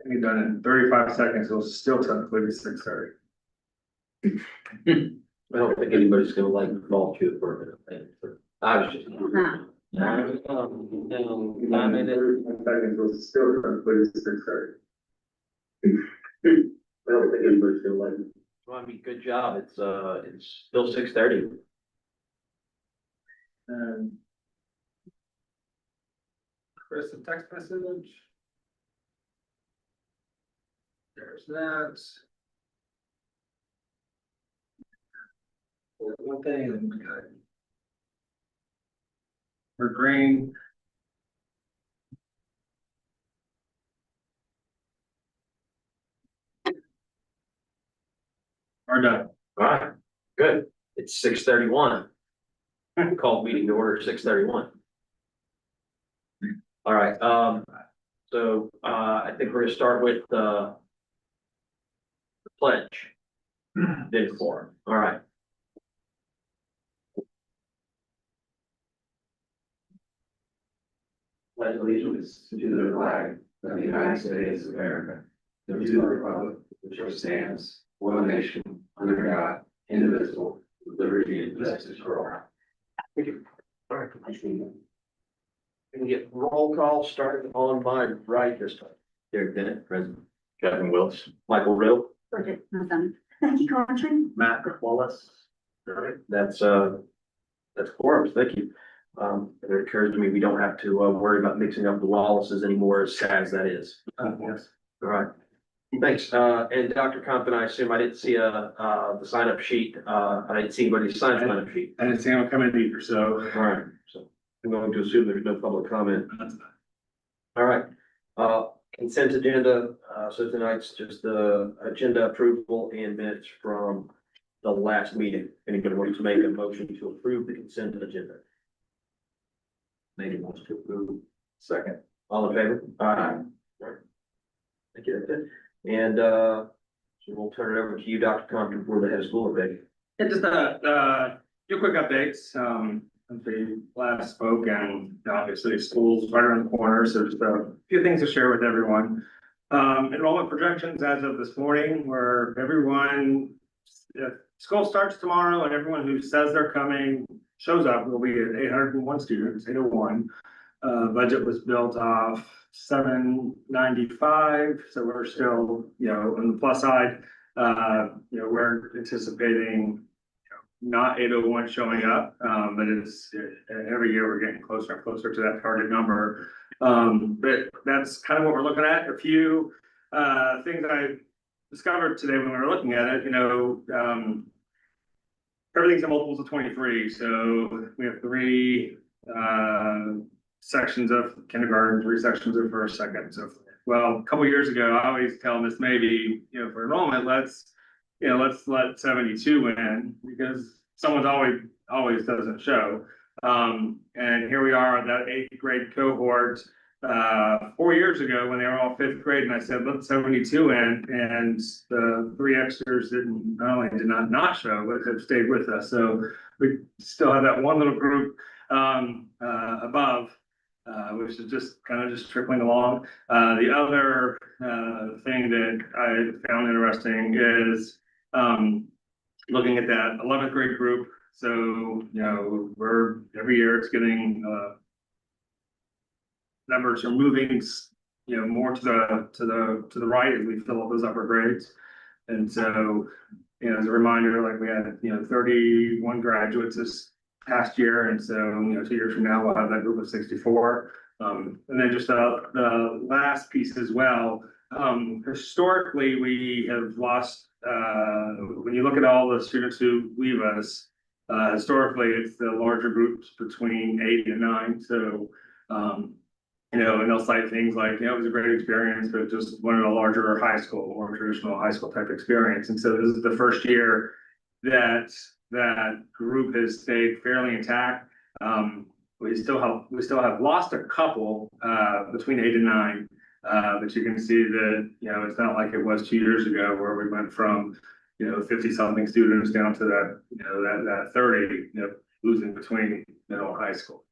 Be done in 35 seconds, it'll still technically be 6:30. I don't think anybody's gonna like volunteer for it. I was just. Huh. No, 35 seconds, it'll still technically be 6:30. I don't think anybody's gonna like it. Well, I mean, good job. It's still 6:30. And Chris, a text message. There's that. One thing, and we got. We're green. We're done. All right, good. It's 6:31. Call meeting to order 6:31. All right, so, I think we're gonna start with, the pledge. Then four, all right. Pledge allegiance to the flag of the United States of America, and to the republic which stands one nation under God, indivisible, with liberty and justice for all. Thank you. All right. We can get roll call started on my right this time. Derek Bennett, President. Kevin Willis. Michael Riddle. Bridget Mason. Becky Coventry. Matt Wallace. All right, that's quorums, thank you. It occurs to me, we don't have to worry about mixing up the Wallaces anymore, as sad as that is. Yes. All right, thanks. And Dr. Compton, I assume I didn't see the sign up sheet. I didn't see anybody sign the sign up sheet. I didn't see him come in either, so. All right, so I'm going to assume there's no public comment. That's fine. All right, consent agenda, so tonight's just the agenda approval and minutes from the last meeting. Anybody wants to make a motion to approve the consent agenda? Megan wants to approve. Second. All in favor? Aye. Thank you, that's it. And, so we'll turn it over to you, Dr. Compton, for the head of school update. Yeah, just few quick updates, since we last spoke, and obviously school's right around the corner, so just a few things to share with everyone. Enrollment projections as of this morning, where everyone, if school starts tomorrow and everyone who says they're coming shows up, we'll be at 801 students, 801. Budget was built off 795, so we're still, on the plus side. We're anticipating not 801 showing up, but it's every year we're getting closer and closer to that target number. But that's kind of what we're looking at. A few things I discovered today when we were looking at it, everything's in multiples of 23. So we have three sections of kindergarten, three sections of first, second. So, well, a couple years ago, I always tell Miss Maybe, for enrollment, let's let 72 in, because someone's always doesn't show. And here we are, that 8th grade cohort, 4 years ago when they were all 5th grade, and I said, let 72 in, and the three extras not only did not show, but have stayed with us. So we still have that one little group above, which is just kind of trickling along. The other thing that I found interesting is looking at that 11th grade group. So, we're every year it's getting numbers are moving, more to the right as we fill up those upper grades. And so, as a reminder, like we had, 31 graduates this past year. And so, 2 years from now, we'll have that group of 64. And then just the last piece as well. Historically, we have lost, when you look at all the students who leave us, historically, it's the larger groups between 8 and 9. So, and they'll cite things like, it was a great experience, but just wanted a larger high school, more traditional high school type experience. And so this is the first year that that group has stayed fairly intact. We still have lost a couple between 8 and 9. But you can see that, it's not like it was 2 years ago where we went from, 50 something students down to that, that 30, losing between middle and high school.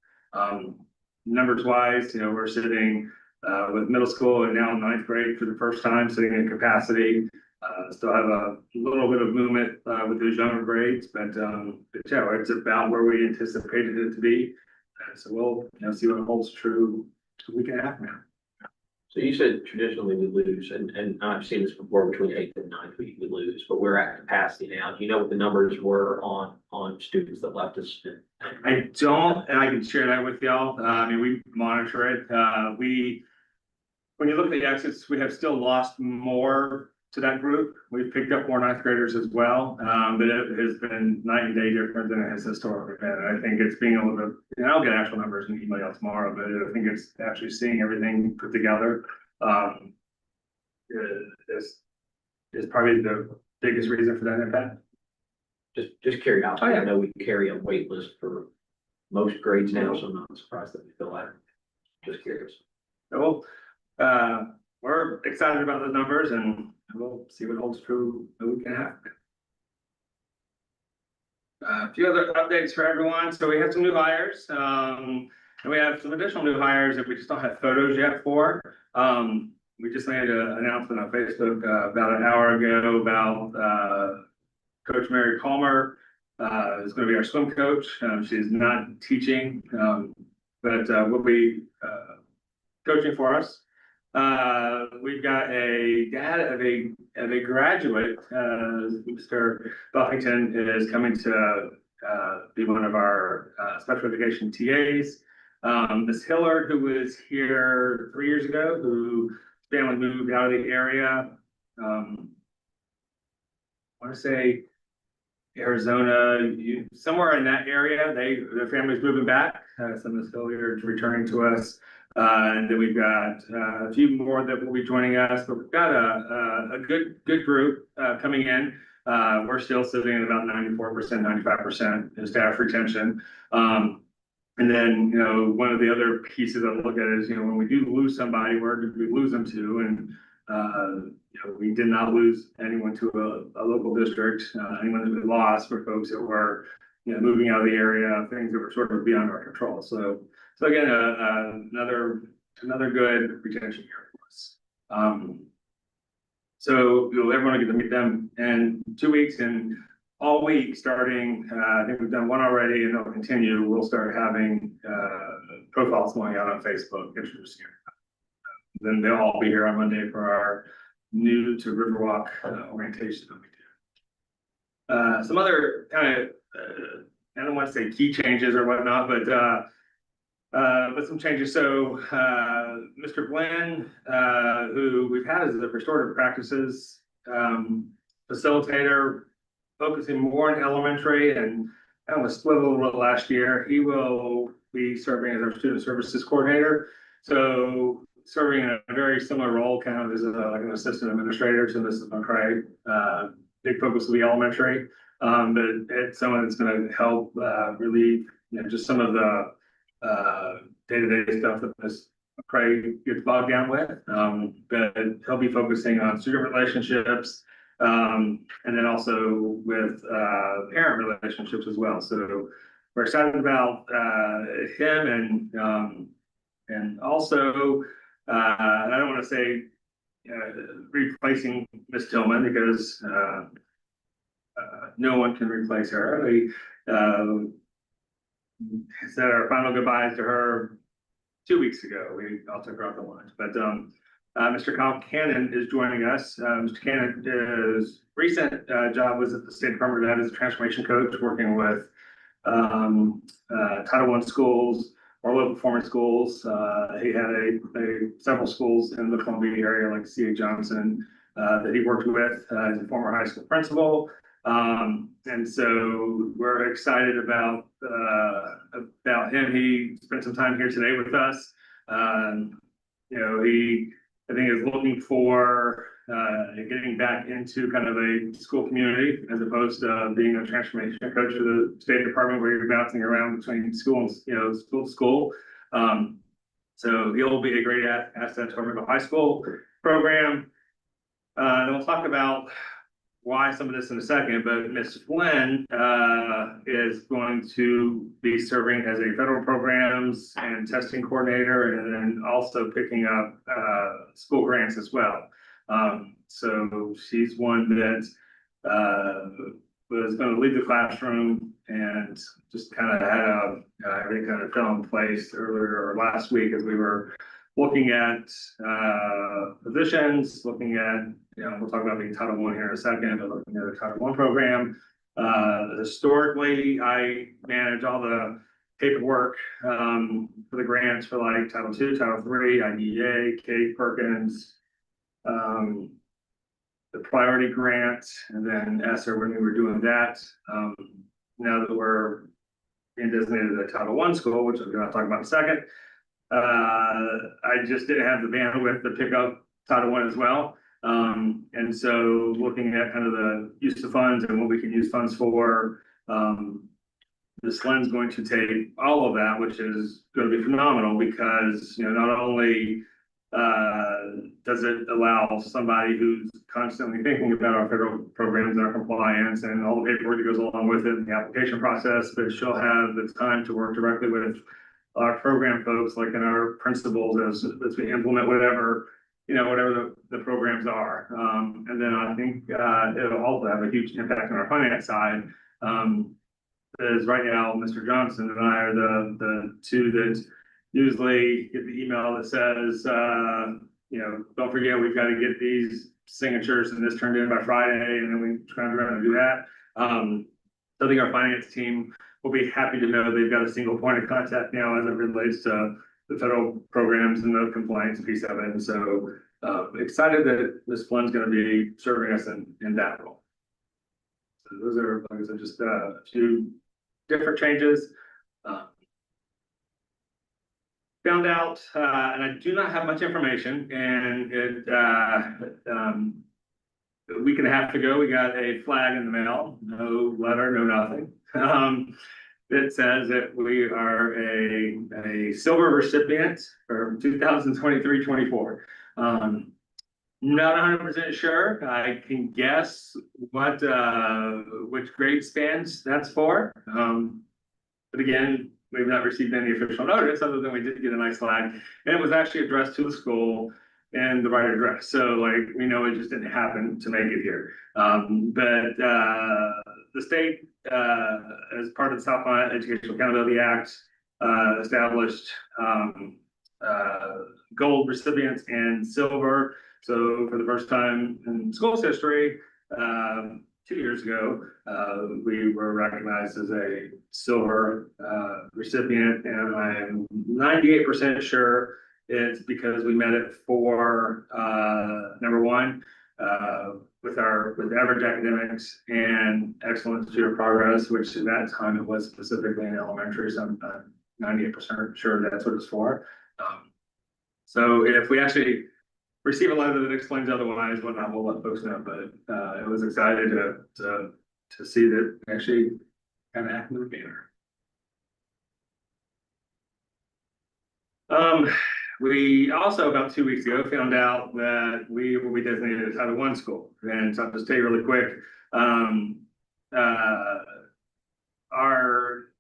Numbers wise, we're sitting with middle school and now ninth grade for the first time, sitting in capacity. Still have a little bit of movement, with those younger grades, but yeah, it's about where we anticipated it to be. So we'll, see what holds true a week and a half now. So you said traditionally we lose, and I've seen this before between eighth and ninth week we lose, but we're at capacity now. Do you know what the numbers were on students that left us? I don't, and I can share that with y'all. I mean, we monitor it. When you look at the exits, we have still lost more to that group. We've picked up more ninth graders as well, but it has been night and day different than it has historically been. I think it's being able to, and I'll get actual numbers and email you tomorrow, but I think it's actually seeing everything put together. Is probably the biggest reason for that impact. Just curiosity. Oh, yeah. I know we carry a wait list for most grades now, so I'm not surprised that we feel like. Just curious. So, we're excited about those numbers and we'll see what holds true a week and a half. A few other updates for everyone. So we have some new hires, and we have some additional new hires that we just don't have photos yet for. We just made an announcement on Facebook, about an hour ago about, Coach Mary Palmer, is going to be our swim coach. She's not teaching, but, will be, coaching for us. We've got a dad of a graduate, Mr. Buffington is coming to be one of our special education TAs. Miss Hillard, who was here 3 years ago, who family moved out of the area. I want to say Arizona, somewhere in that area. Their family's moving back. So Miss Hillard is returning to us. And then we've got a few more that will be joining us, but we've got a good group coming in. We're still sitting at about 94%, 95% in staff retention. And then, one of the other pieces I look at is, when we do lose somebody, where did we lose them to? And, we did not lose anyone to a local district. Anyone that we lost were folks that were, moving out of the area, things that were sort of beyond our control. So again, another good retention year for us. So everyone will get to meet them in 2 weeks, and all week starting. I think we've done one already, and they'll continue. We'll start having profiles going out on Facebook, introducing it. Then they'll all be here on Monday for our new to Riverwalk orientation that we do. Some other kind of I don't want to say key changes or whatnot, but some changes. So, Mr. Glenn, who we've had as a restorative practices facilitator, focusing more on elementary and kind of a split a little bit last year. He will be serving as our student services coordinator. So, serving in a very similar role, kind of as like an assistant administrator to Mrs. McCrae. Big focus will be elementary, but it's someone that's going to help relieve, just some of the day-to-day stuff that Ms. McCrae gets bogged down with. But he'll be focusing on student relationships, and then also with parent relationships as well. So we're excited about him, and also I don't want to say replacing Miss Tillman, because no one can replace her. We said our final goodbyes to her 2 weeks ago. We all took her out to lunch, but Mr. Kyle Cannon is joining us. Mr. Cannon's recent job was at the State Department of Ed as a transformation coach, working with Title I schools or low performing schools. He had several schools in the Columbia area, like C.A. Johnson, that he worked with as a former high school principal. And so we're excited about him. He spent some time here today with us. He, I think, is looking for getting back into kind of a school community, as opposed to being a transformation coach of the State Department, where you're bouncing around between school and school to school. So he'll be a great asset to our middle high school program. Then we'll talk about why some of this in a second, but Ms. Flynn is going to be serving as a federal programs and testing coordinator, and then also picking up school grants as well. So she's one that was going to leave the classroom and just kind of had everything kind of fell in place earlier or last week as we were looking at positions, looking at, we'll talk about the Title I here in a second, but looking at the Title I program. Historically, I manage all the paperwork for the grants for like Title II, Title III, IDEA, K Perkins, the priority grant, and then ESSER when we were doing that. Now that we're being designated a Title I school, which I'm going to talk about in a second, I just didn't have the bandwidth to pick up Title I as well. And so looking at kind of the use of funds and what we can use funds for, this Lynn's going to take all of that, which is going to be phenomenal because, not only does it allow somebody who's constantly thinking about our federal programs and our compliance and all the paperwork that goes along with it, and the application process, but she'll have the time to work directly with our program folks, like in our principals, as we implement whatever the programs are. And then I think it'll also have a huge impact on our finance side. Because right now, Mr. Johnson and I are the two that usually get the email that says, don't forget, we've got to get these signatures and this turned in by Friday, and then we try to do that. So I think our finance team will be happy to know they've got a single point of contact now as it relates to the federal programs and the compliance piece of it. And so excited that Ms. Flynn's going to be serving us in that role. So those are, like I said, just a few different changes. Found out, and I do not have much information, and a week and a half ago, we got a flag in the mail, no letter, no nothing. That says that we are a silver recipient for 2023-24. Not 100% sure. I can guess what which grade stands that's for. But again, we've not received any official notice other than we did get a nice flag, and it was actually addressed to the school and the right address. So like, we know it just didn't happen to make it here. But the state, as part of the South Carolina Educational Accountability Act, established gold recipients and silver. So for the first time in school's history, 2 years ago, we were recognized as a silver recipient, and I'm 98% sure it's because we met it for number one, with average academics and excellent student progress, which at that time it was specifically in elementary. So I'm 98% sure that's what it's for. So if we actually receive a letter that explains otherwise, whatnot, we'll let folks know. But it was excited to see that actually kind of acting the banner. We also, about 2 weeks ago, found out that we will be designated a Title I school. And so I'll just tell you really quick. Our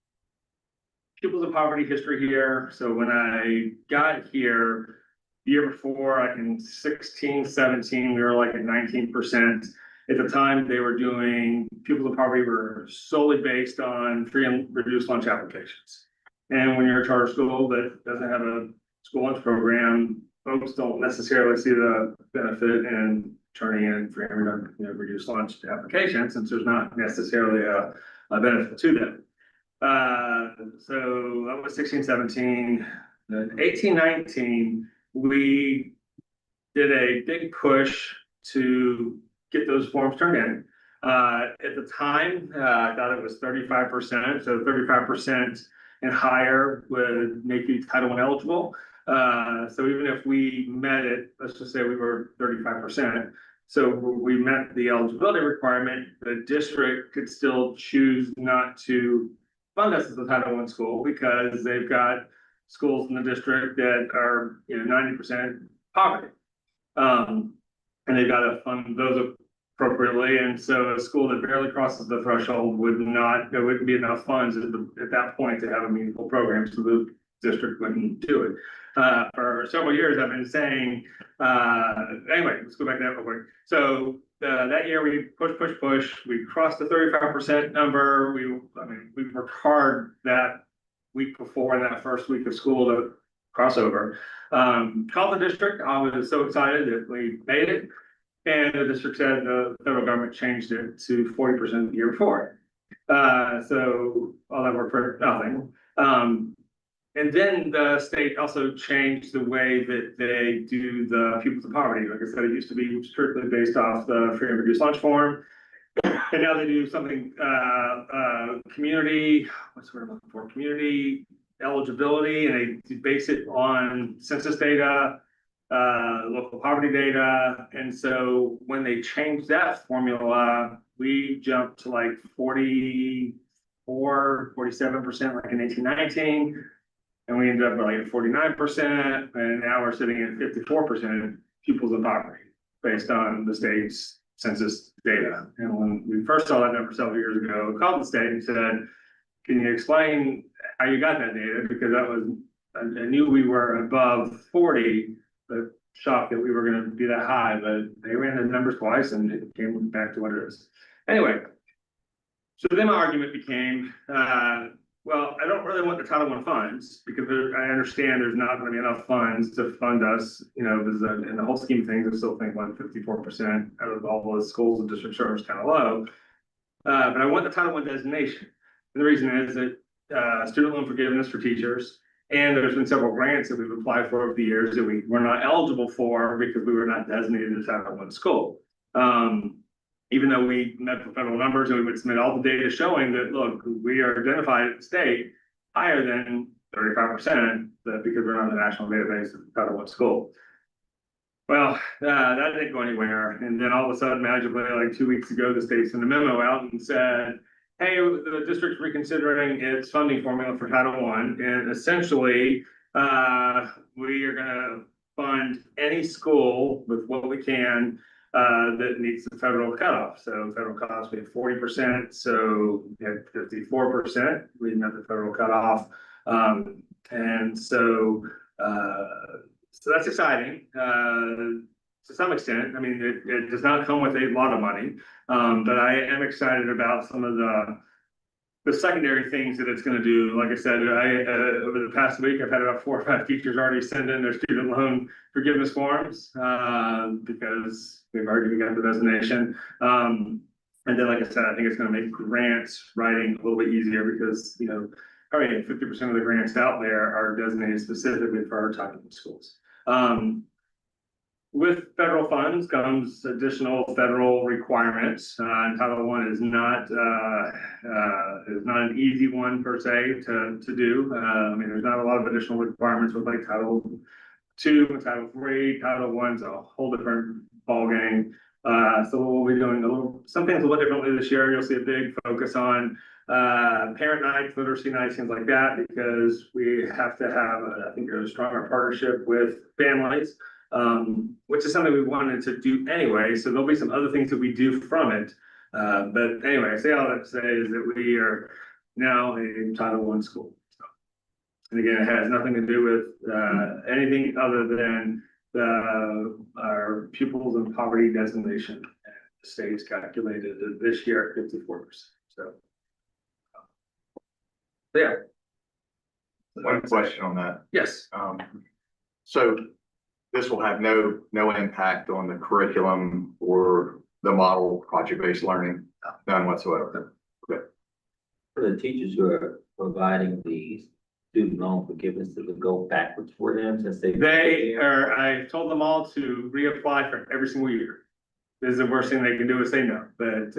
pupils of poverty history here. So when I got here, the year before, like in 16, 17, we were like at 19%. At the time, they were doing, pupils of poverty were solely based on free and reduced lunch applications. And when you're a charter school that doesn't have a school lunch program, folks don't necessarily see the benefit in turning in free and reduced lunch applications, since there's not necessarily a benefit to them. So that was 16, 17, 18, 19. We did a big push to get those forms turned in. At the time, I thought it was 35%. So 35% and higher would make you Title I eligible. So even if we met it, let's just say we were 35%. So we met the eligibility requirement, the district could still choose not to fund us as a Title I school because they've got schools in the district that are 90% poverty. And they've got to fund those appropriately, and so a school that barely crosses the threshold would not, there wouldn't be enough funds at that point to have a meaningful program, so the district wouldn't do it. For several years, I've been saying, anyway, let's go back to that real quick. So, that year we push, we crossed the 35% number. We worked hard that week before in that first week of school to cross over. Called the district, I was so excited that we made it. And the district said the federal government changed it to 40% the year before. So all that worked for nothing. And then the state also changed the way that they do the pupils of poverty. Like I said, it used to be strictly based off the free and reduced lunch form. And now they do something, community, what's the word I'm looking for? Community eligibility, and they base it on census data, local poverty data. And so when they changed that formula, we jumped to like 44, 47%, like in 1819. And we ended up like at 49%, and now we're sitting at 54% pupils in poverty based on the state's census data. And when we first saw that number several years ago, I called the state and said, can you explain how you got that data? Because that was, I knew we were above 40, but shocked that we were going to be that high, but they ran the numbers twice and it came back to what it is. Anyway, so then my argument became, well, I don't really want the Title I funds because I understand there's not going to be enough funds to fund us. You know, in the whole scheme of things, I still think 54% out of all the schools and district serve is kind of low. But I want the Title I designation. And the reason is that student loan forgiveness for teachers, and there's been several grants that we've applied for over the years that we were not eligible for because we were not designated as Title I school. Even though we met the federal numbers and we would submit all the data showing that, look, we are identified at the state higher than 35% because we're not in the national database of Title I school. Well, that didn't go anywhere. And then all of a sudden, magically, like 2 weeks ago, the state sent a memo out and said, hey, the district's reconsidering its funding formula for Title I. And essentially, we are gonna fund any school with what we can that meets the federal cutoff. So federal cutoff, we have 40%, so we had 54%, we met the federal cutoff. And so that's exciting to some extent. I mean, it does not come with a lot of money, but I am excited about some of the secondary things that it's going to do. Like I said, over the past week, I've had about 4 or 5 teachers already send in their student loan forgiveness forms because we've already got the designation. And then, like I said, I think it's going to make grants writing a little bit easier because, you know, probably 50% of the grants out there are designated specifically for our Title I schools. With federal funds comes additional federal requirements. Title I is not an easy one per se to do. I mean, there's not a lot of additional requirements with like Title II and Title III. Title I is a whole different ballgame. So we'll be doing some things a little differently this year. You'll see a big focus on parent nights, literacy nights, things like that, because we have to have, I think, a stronger partnership with families. Which is something we wanted to do anyway. So there'll be some other things that we do from it. But anyway, I say all that to say is that we are now a Title I school. So, and again, it has nothing to do with anything other than our pupils in poverty designation. And the state's calculated this year at 54%. So yeah. One question on that. Yes. So this will have no impact on the curriculum or the model project-based learning, none whatsoever. Okay. For the teachers who are providing the student loan forgiveness, does it go backwards for them since I told them all to reapply for every single year. This is the worst thing they can do is say no, but,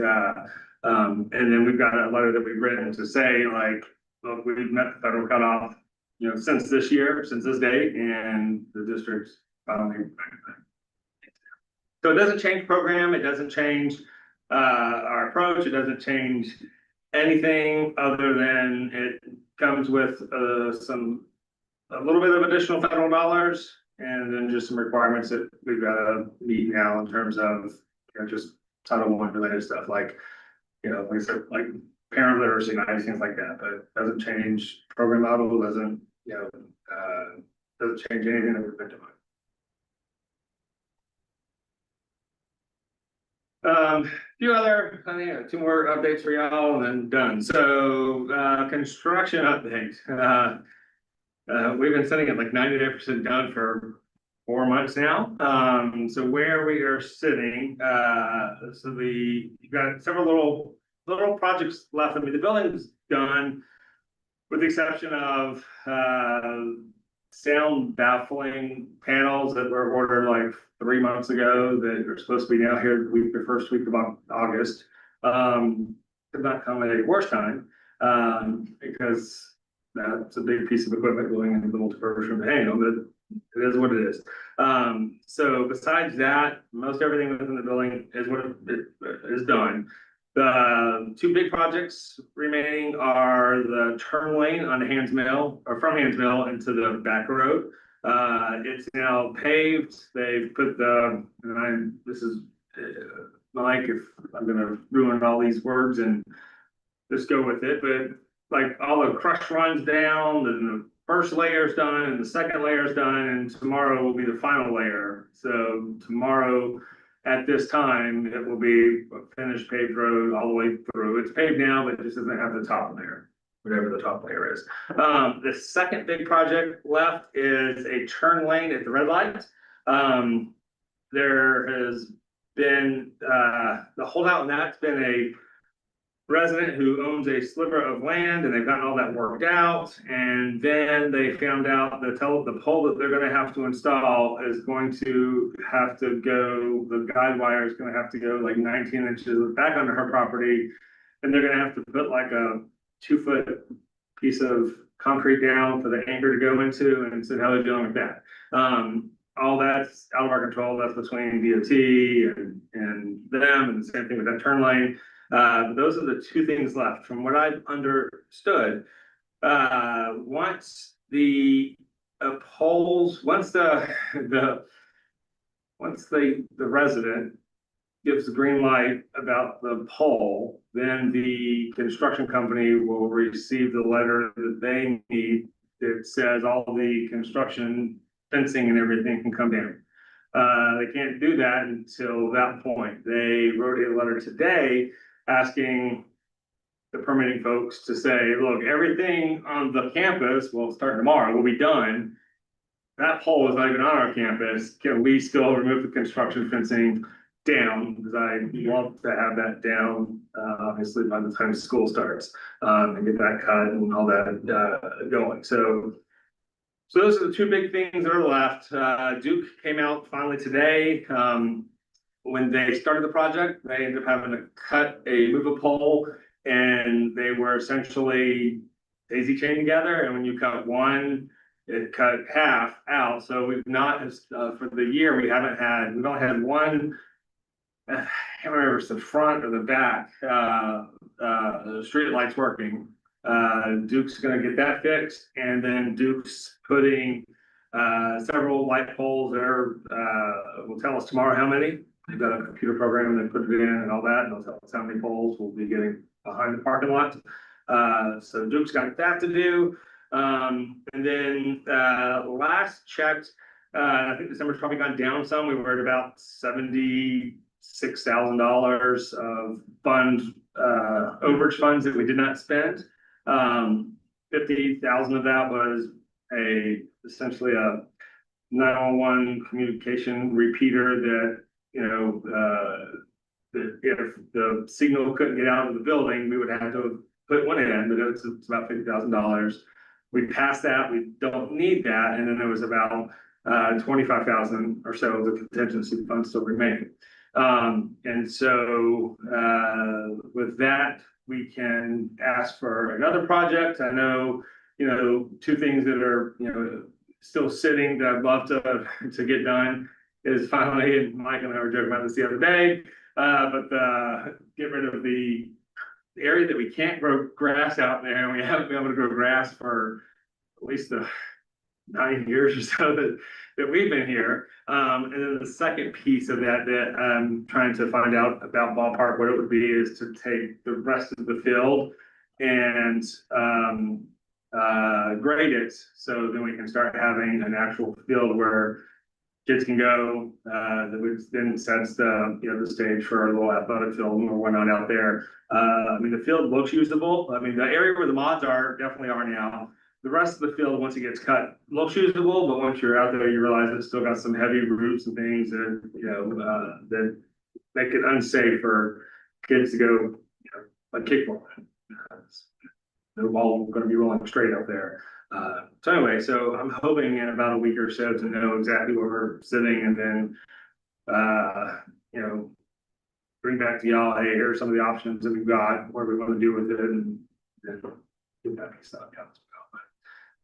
and then we've got a letter that we've written to say like, look, we've met the federal cutoff, you know, since this year, since this date, and the district's finally. So it doesn't change program, it doesn't change our approach, it doesn't change anything other than it comes with a little bit of additional federal dollars and then just some requirements that we've got to meet now in terms of, you know, just Title I related stuff, like, you know, like I said, like parent literacy, nice things like that, but it doesn't change program model, doesn't, you know, doesn't change anything that we've been doing. Few other, I think, 2 more updates for y'all and then done. So, construction update. We've been sitting at like 99% done for 4 months now. So where we are sitting, you've got several little projects left. I mean, the building's done with the exception of, sound baffling panels that were ordered like 3 months ago that are supposed to be down here the first week of August. Could not come at a worse time, because that's a big piece of equipment going into the multi-purpose room to hang on, but it is what it is. So besides that, most everything within the building is what it is done. The 2 big projects remaining are the turn lane on Hands Mill, or from Hands Mill into the back road. It's now paved. They've put this is Mike, if I'm gonna ruin all these words and just go with it, but like all the crush runs down, and the first layer is done, and the second layer is done, and tomorrow will be the final layer. So tomorrow, at this time, it will be a finished paved road all the way through. It's paved now, but it just doesn't have the top layer, whatever the top layer is. The second big project left is a turn lane at the red light. There has been, the holdout, and that's been a resident who owns a sliver of land, and they've gotten all that worked out. And then they found out the pole that they're gonna have to install is going to have to go, the guide wire is gonna have to go like 19 inches back onto her property. And they're gonna have to put like a 2-foot piece of concrete down for the anchor to go into, and so how they're dealing with that. All that's out of our control. That's between DOT and them, and the same thing with that turn lane. Those are the 2 things left. From what I've understood, once the resident gives the green light about the pole, then the construction company will receive the letter that they need that says all the construction, fencing and everything can come down. They can't do that until that point. They wrote a letter today asking the permitting folks to say, look, everything on the campus, well, starting tomorrow, will be done. That pole is not even on our campus. Can we still remove the construction fencing down? Because I want to have that down, obviously, by the time school starts, and get that cut and all that going. So those are the 2 big things that are left. Duke came out finally today. When they started the project, they ended up having to move a pole, and they were essentially daisy chained together. And when you cut one, it cut half out. So we've not, for the year, we've only had one, I can't remember if it's the front or the back, the street lights working. Duke's gonna get that fixed, and then Duke's putting several light poles there. Will tell us tomorrow how many. They've got a computer program, they put it in and all that, and they'll tell us how many poles we'll be getting behind the parking lot. So Duke's got that to do. And then last checked, I think December's probably gone down some. We were at about $76,000 of overage funds that we did not spend. 50,000 of that was essentially a 911 communication repeater that, you know, if the signal couldn't get out of the building, we would have to put one in, but it's about $50,000. We passed that, we don't need that, and then there was about 25,000 or so of the contingency funds still remaining. And so with that, we can ask for another project. I know, you know, 2 things that are, you know, still sitting that I'd love to get done is finally, and Mike and I were joking about this the other day, but get rid of the area that we can't grow grass out there. We haven't been able to grow grass for at least the 9 years or so that we've been here. And then the second piece of that I'm trying to find out about ballpark, what it would be is to take the rest of the field and grade it, so then we can start having an actual field where kids can go, that would then sets the, you know, the stage for our little athletic field and we're not out there. I mean, the field looks usable. I mean, the area where the mods are definitely are now. The rest of the field, once it gets cut, looks usable, but once you're out there, you realize it's still got some heavy roots and things that, you know, that make it unsafe for kids to go, you know, like kickball. The ball gonna be rolling straight up there. So anyway, so I'm hoping in about a week or so to know exactly where we're sitting and then, you know, bring back to y'all, hey, here are some of the options that we've got, what we want to do with it, and then do that stuff.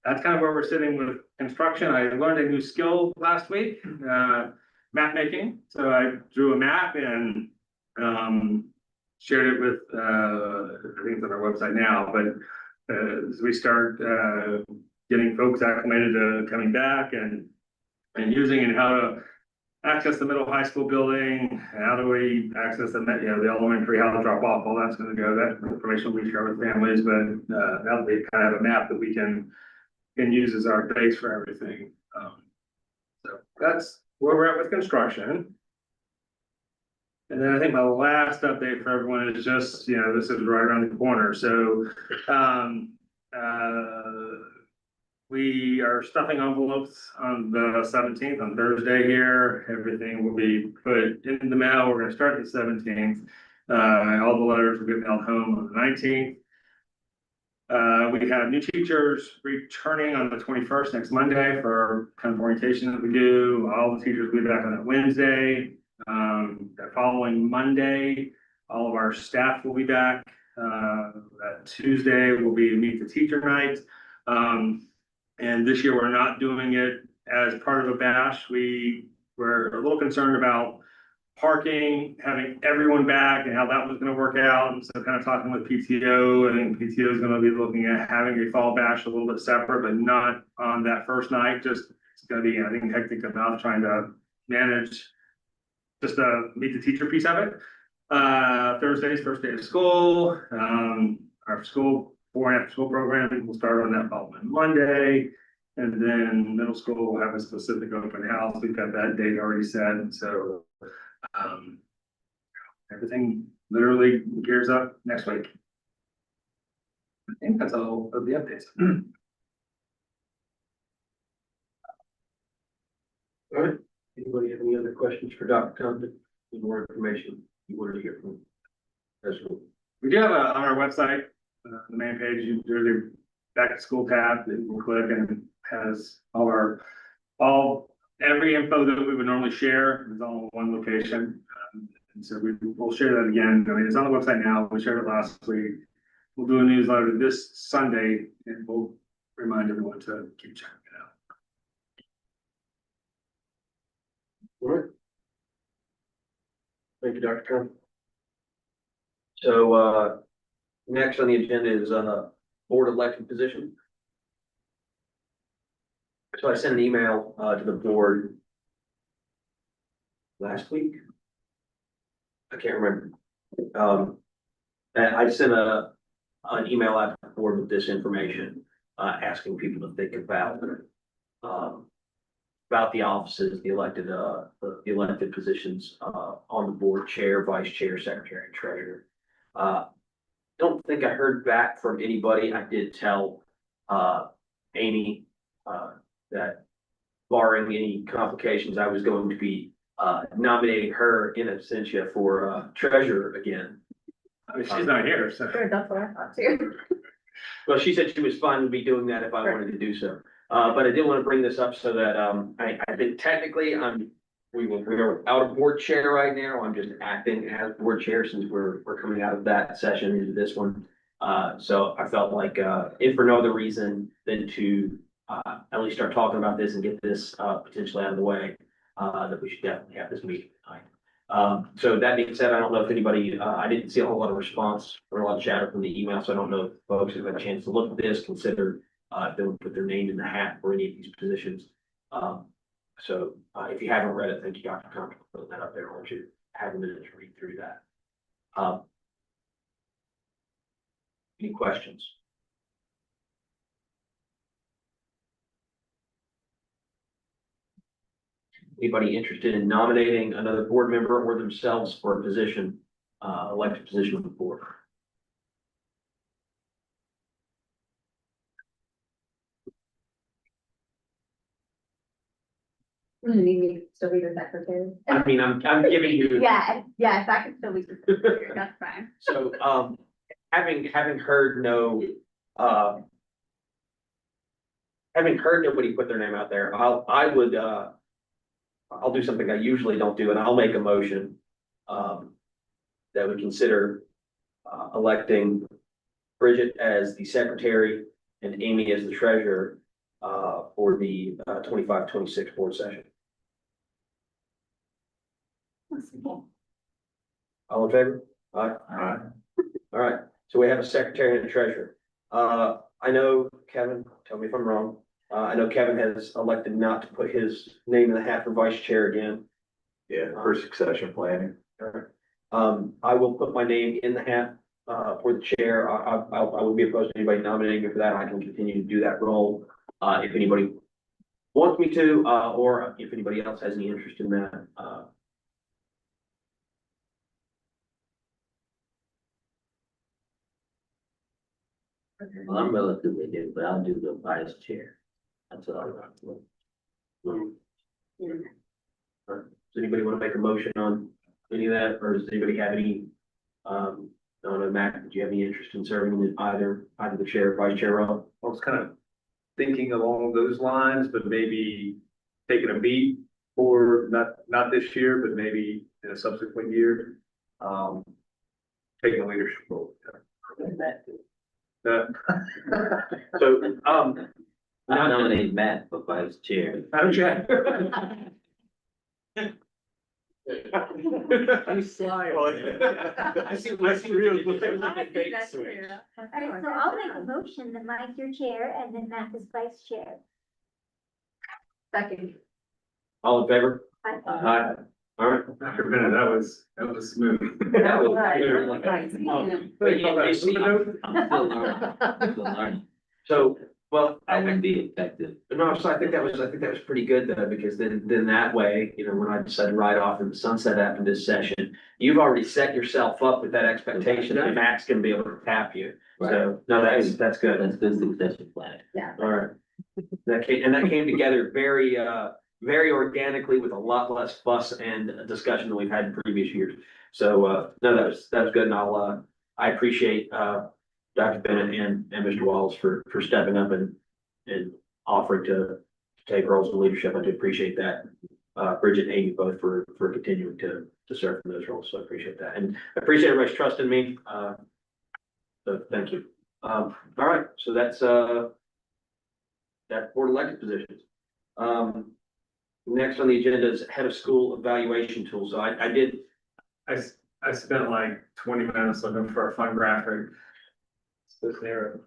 That's kind of where we're sitting with construction. I learned a new skill last week, map making. So I drew a map and shared it with, I think it's on our website now, but as we start getting folks acclimated to coming back and using and how to access the middle high school building, how do we access the, you know, the elementary, how to drop off, all that's going to go. That information we share with families, but now that we kind of have a map that we can use as our base for everything. So that's where we're at with construction. And then I think my last update for everyone is just, you know, this is right around the corner. So we are stuffing envelopes on the 17th, on Thursday here. Everything will be put in the mail. We're going to start the 17th. All the letters will get mailed home on the 19th. We have new teachers returning on the 21st, next Monday, for kind of orientation that we do. All the teachers will be back on that Wednesday. The following Monday, all of our staff will be back. That Tuesday will be Meet the Teacher Night. And this year we're not doing it as part of a bash. We were a little concerned about parking, having everyone back and how that was going to work out. And so kind of talking with PTO, I think PTO is going to be looking at having a fall bash a little bit separate, but not on that first night. Just it's going to be, I think, hectic enough trying to manage just meet the teacher piece of it. Thursday's first day of school. Our school before and after school program will start on that following Monday. And then middle school will have a specific open house. We've got that date already set. And so everything literally gears up next week. I think that's all of the updates. All right, anybody have any other questions for Dr. Compton? Any more information you wanted to hear from? That's cool. We do have on our website, the main page, there's a back to school tab that you can click and it has every info that we would normally share is all in one location. And so we'll share that again. I mean, it's on the website now. We shared it last week. We'll do a newsletter this Sunday and we'll remind everyone to keep checking it out. All right. Thank you, Dr. Compton. So, next on the agenda is board election position. So I sent an email to the board last week. I can't remember. And I sent an email out to the board with this information, asking people to think about the offices, the elected positions on the board: chair, vice chair, secretary, and treasurer. Don't think I heard back from anybody. I did tell Amy that barring any complications, I was going to be nominating her in absentia for treasurer again. I mean, she's not here, so. Sure, that's what I thought too. Well, she said she was fine with me doing that if I wanted to do so. But I did want to bring this up so that I think technically we're out of board chair right now. I'm just acting as board chair since we're coming out of that session into this one. So I felt like if for no other reason than to at least start talking about this and get this potentially out of the way, that we should definitely have this meeting tonight. So that being said, I don't know if anybody, I didn't see a whole lot of response or a lot of chatter from the email, so I don't know if folks have had a chance to look at this, consider they would put their name in the hat for any of these positions. If you haven't read it, thank you, Dr. Compton, for putting that up there. I want you to have a minute to read through that. Any questions? Anybody interested in nominating another board member or themselves for a position, elected position on the board? You need me to still be the secretary? I mean, I'm giving you. Yeah, yes, I can still be the secretary, that's fine. So, having heard having heard nobody put their name out there, I'll do something I usually don't do, and I'll make a motion, that would consider, electing Bridget as the secretary and Amy as the treasurer, for the 25-26 board session. All in favor? Aye. Aye. All right, so we have a secretary and a treasurer. I know Kevin, tell me if I'm wrong. I know Kevin has elected not to put his name in the hat for vice chair again. Yeah, for succession planning. All right. I will put my name in the hat, for the chair. I would be opposed to anybody nominating me for that. I can continue to do that role, if anybody wants me to, or if anybody else has any interest in that. Well, I'm relatively new, but I'll do the vice chair. That's all right. Does anybody want to make a motion on any of that, or does anybody have any, I don't know, Matt, do you have any interest in serving in either the chair or vice chair role? I was kind of thinking along those lines, but maybe taking a beat for not this year, but maybe in a subsequent year. Taking a leadership role. So, I nominate Matt for vice chair. okay. I'm sorry. I see real. Alright, so I'll make a motion that Mike your chair and then Matt is vice chair. Second. All in favor? Aye. Aye. All right. Dr. Bennett, that was smooth. That was Right. clear. But you see, I'm still learning. I'm still learning. so, well, I wouldn't be effective. no, so I think that was pretty good though, because then that way, when I decide to ride off in the sunset after this session, you've already set yourself up with that expectation that Matt's gonna be able to tap you. So, no, that's good. That's good succession planning. All right. That came together very organically with a lot less fuss and discussion than we've had in previous years. So, no, that was good, and I appreciate, Dr. Bennett and Mr. Walls for stepping up and offering to take roles of leadership. I do appreciate that. Bridget and Amy both for continuing to serve in those roles, so I appreciate that, and I appreciate everybody's trust in me. So thank you. All right, so that's board elected positions. Next on the agenda is head of school evaluation tool. So I spent like 20 minutes looking for a fun graphic. It's this arrow.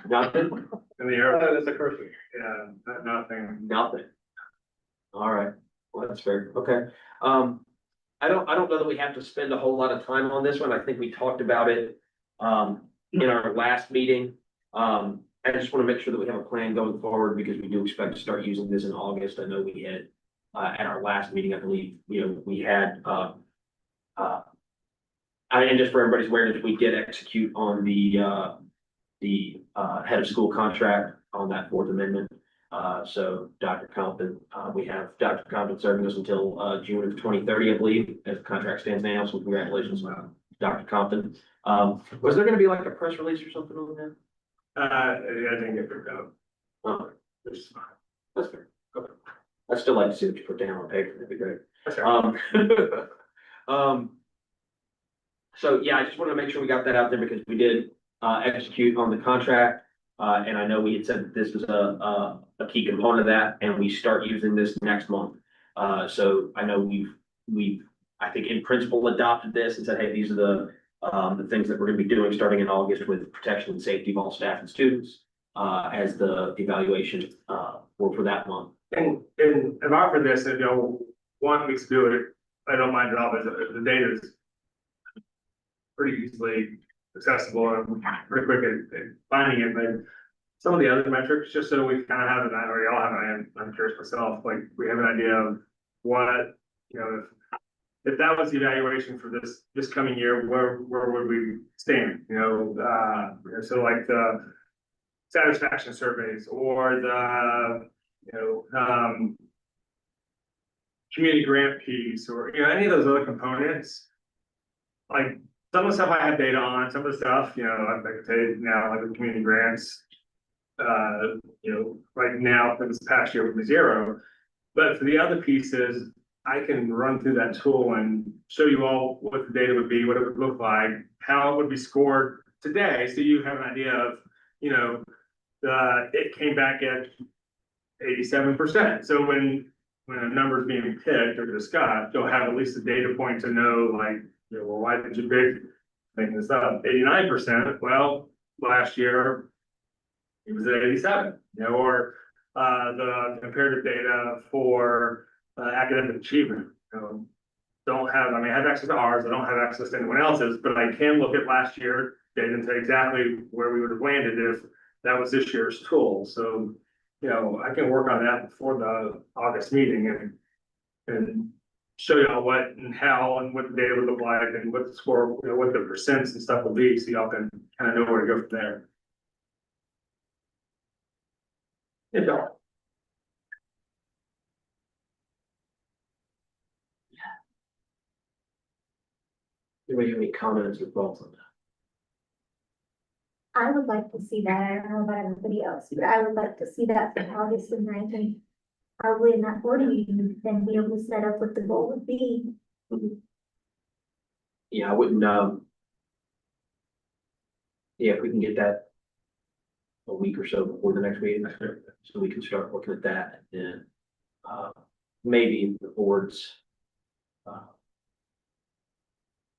Nothing. And the arrow, That's a cursor. yeah, nothing. Nothing. All right, well, that's fair, okay. I don't know that we have to spend a whole lot of time on this one. I think we talked about it, in our last meeting. I just want to make sure that we have a plan going forward, because we do expect to start using this in August. I know we had, at our last meeting, I believe, we had, and just for everybody's awareness, we did execute on the head of school contract on that Fourth Amendment. So Dr. Compton, we have Dr. Compton serving us until June of 2030, I believe, as the contract stands now. So congratulations, Dr. Compton. Was there gonna be like a press release or something on that? I didn't get picked up. Oh, It's fine. that's fair. Okay. I'd still like to see what you put down on paper. That'd be great. That's all right. So yeah, I just want to make sure we got that out there, because we did execute on the contract. And I know we had said that this was a key component of that, and we start using this next month. So I know we've, I think in principle adopted this and said, hey, these are the things that we're gonna be doing starting in August with protection and safety of all staff and students. as the evaluation, for that month. And if I offer this, you know, 1 week to do it, I don't mind at all, but the data is pretty easily accessible and pretty quick at finding it, but some of the other metrics, just so we kind of have an, or y'all have an, I'm curious myself, like, we have an idea of what, you know, if that was the evaluation for this coming year, where would we stand, you know, so like the satisfaction surveys or the, you know, community grant piece, or, you know, any of those other components. Like, some of the stuff I have data on, some of the stuff, you know, I could tell you now, like with community grants, you know, right now for this past year would be 0. But for the other pieces, I can run through that tool and show you all what the data would be, what it would look like, how it would be scored today, so you have an idea of, you know, it came back at 87%. So when a number is being picked or discussed, you'll have at least a data point to know, like, you know, well, why did you pick, making this up, 89%? Well, last year it was at 87, you know, or the comparative data for academic achievement. You know, I have access to ours, I don't have access to anyone else's, but I can look at last year data and say exactly where we would have landed if that was this year's tool. So, you know, I can work on that before the August meeting and show y'all what and how and what the data would look like and what the score, you know, what the percents and stuff will be, so y'all can kind of know where to go from there. It don't. Anybody have any comments or thoughts on that? I would like to see that. I don't know about everybody else, but I would like to see that for August, and I think probably in that board meeting, then be able to set up what the goal would be. Yeah, I wouldn't, yeah, if we can get that a week or so before the next meeting, so we can start looking at that, and maybe the boards.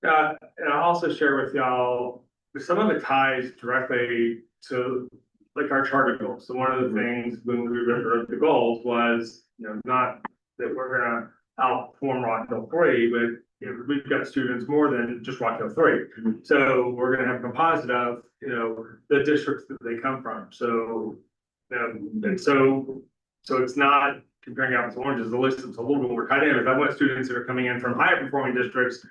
And I'll also share with y'all, some of it ties directly to like our charter goals. So one of the things when we wrote the goals was, you know, not that we're gonna outperform Rock Hill 3, but you know, we've got students more than just Rock Hill 3. So we're gonna have a composite of, you know, the districts that they come from. So, you know, and so it's not comparing apples to oranges. The list is a little bit more cut in. If I want students that are coming in from higher performing districts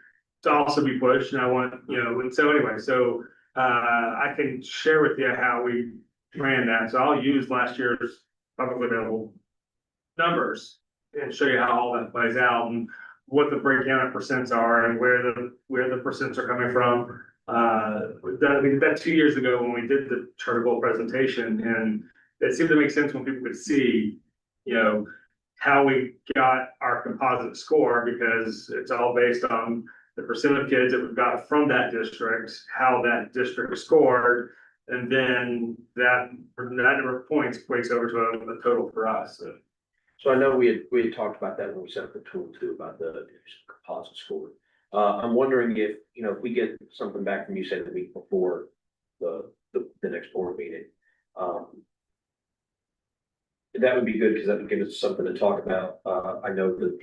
to also be pushed, and I want, you know, and so anyway, so I can share with you how we ran that. So I'll use last year's publicly available numbers and show you how all that plays out and what the breakdown of percents are and where the percents are coming from. We did that 2 years ago when we did the charter goal presentation, and it seemed to make sense when people could see, you know, how we got our composite score, because it's all based on the percent of kids that we've got from that district, how that district scored, and then that number of points equates over to a total for us. So I know we had talked about that when we set up the tool too, about the composite score. I'm wondering if, you know, if we get something back from you, say the week before the next board meeting. That would be good, because that would give us something to talk about. I know that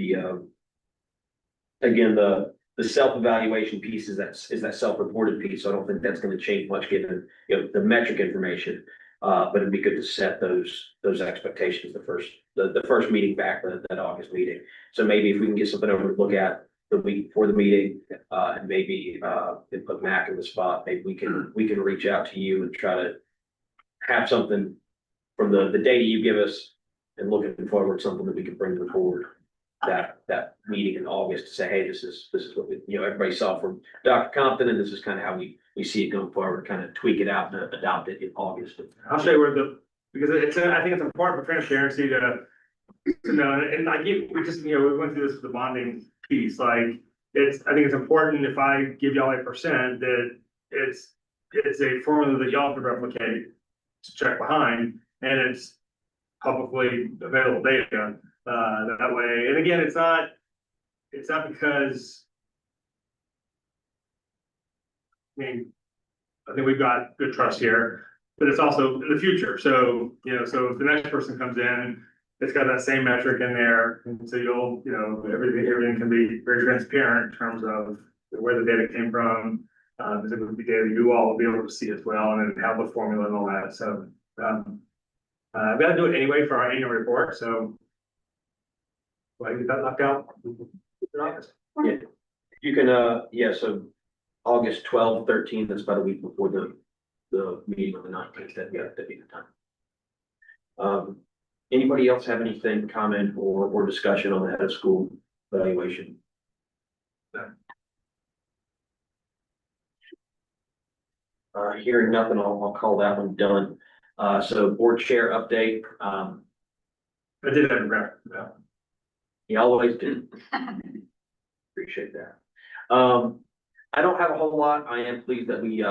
again, the self-evaluation piece is that self-reported piece, so I don't think that's gonna change much given, you know, the metric information. But it'd be good to set those expectations, the first meeting back, that August meeting. So maybe if we can get something over to look at the week before the meeting, and maybe and put Mac in the spot, maybe we can reach out to you and try to have something from the data you give us, and looking forward, something that we can bring to the board that meeting in August to say, hey, this is what we, you know, everybody saw from Dr. Compton, and this is kind of how we see it going forward, kind of tweak it out and adopt it in August. I'll show you where because I think it's important for transparency to know, and we went through this with the bonding piece, like, I think it's important if I give y'all a percent, that it's a formula that y'all can replicate to check behind, and it's publicly available data, that way. And again, it's not because, I mean, I think we've got good trust here. but it's also in the future. So, so if the next person comes in, it's got that same metric in there. And so you'll, everything can be very transparent in terms of where the data came from. Because it would be data you all will be able to see as well, and then have the formula and all that. So, I've got to do it anyway for our annual report. So, I get that knocked out in August. Yeah, you can, so August 12th, 13th, that's about a week before the meeting on the 19th, that'd be the time. Anybody else have anything, comment or discussion on the head of school evaluation? Hearing nothing, I'll call that one done. So board chair update, I did have a graph. you always do. Appreciate that. I don't have a whole lot. I am pleased that we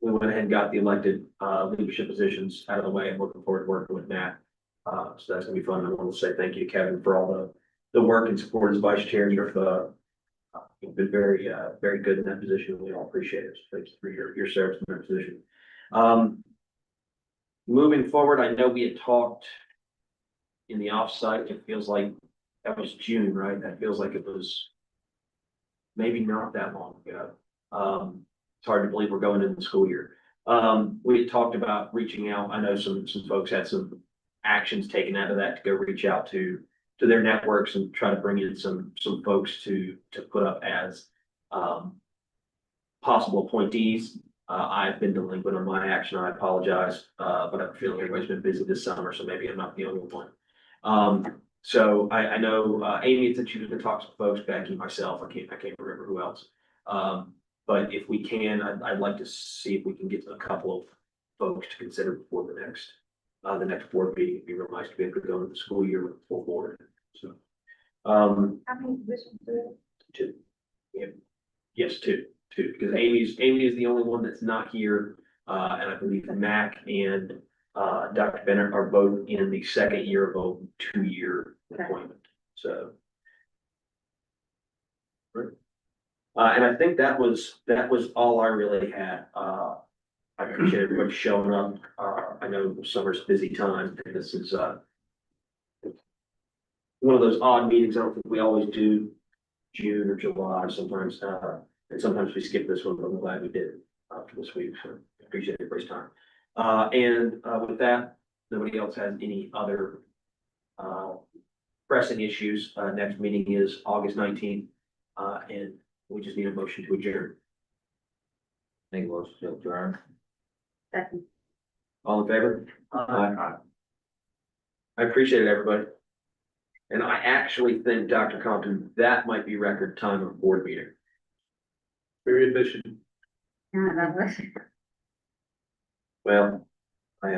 went ahead and got the elected, leadership positions out of the way. I'm looking forward to working with Matt. So that's gonna be fun. I want to say thank you, Kevin, for all the work and support as vice chair. You've been very, very good in that position. We all appreciate it. Thank you for your service in that position. Moving forward, I know we had talked in the offsite. It feels like that was June, right? That feels like it was maybe not that long ago. It's hard to believe we're going into the school year. We had talked about reaching out. I know some folks had some actions taken out of that to go reach out to their networks and try to bring in some folks to put up as possible appointees. I've been delinquent on my action. I apologize, but I feel everybody's been busy this summer, so maybe I'm not the only one. So I know Amy said she was gonna talk to some folks, Becky, myself. I can't remember who else. But if we can, I'd like to see if we can get a couple of folks to consider before the next board meeting. It'd be real nice to be able to go into the school year with a full board. So, How many positions do two. Yeah. Yes, two, because Amy is the only one that's not here. And I believe Mac and Dr. Bennett are both in the second year of a 2-year appointment, so. And I think that was all I really had. I appreciate everybody showing up. I know summer's a busy time, and this is one of those odd meetings. I don't think we always do June or July sometimes, and sometimes we skip this one, but I'm glad we did for this week. So I appreciate everybody's time. And with that, nobody else has any other pressing issues. Next meeting is August 19th, and we just need a motion to adjourn. Make a motion to adjourn. Second. All in favor? Aye. I appreciate it, everybody. And I actually think, Dr. Compton, that might be record time of board meeting. Very efficient. Yeah, that was. Well, I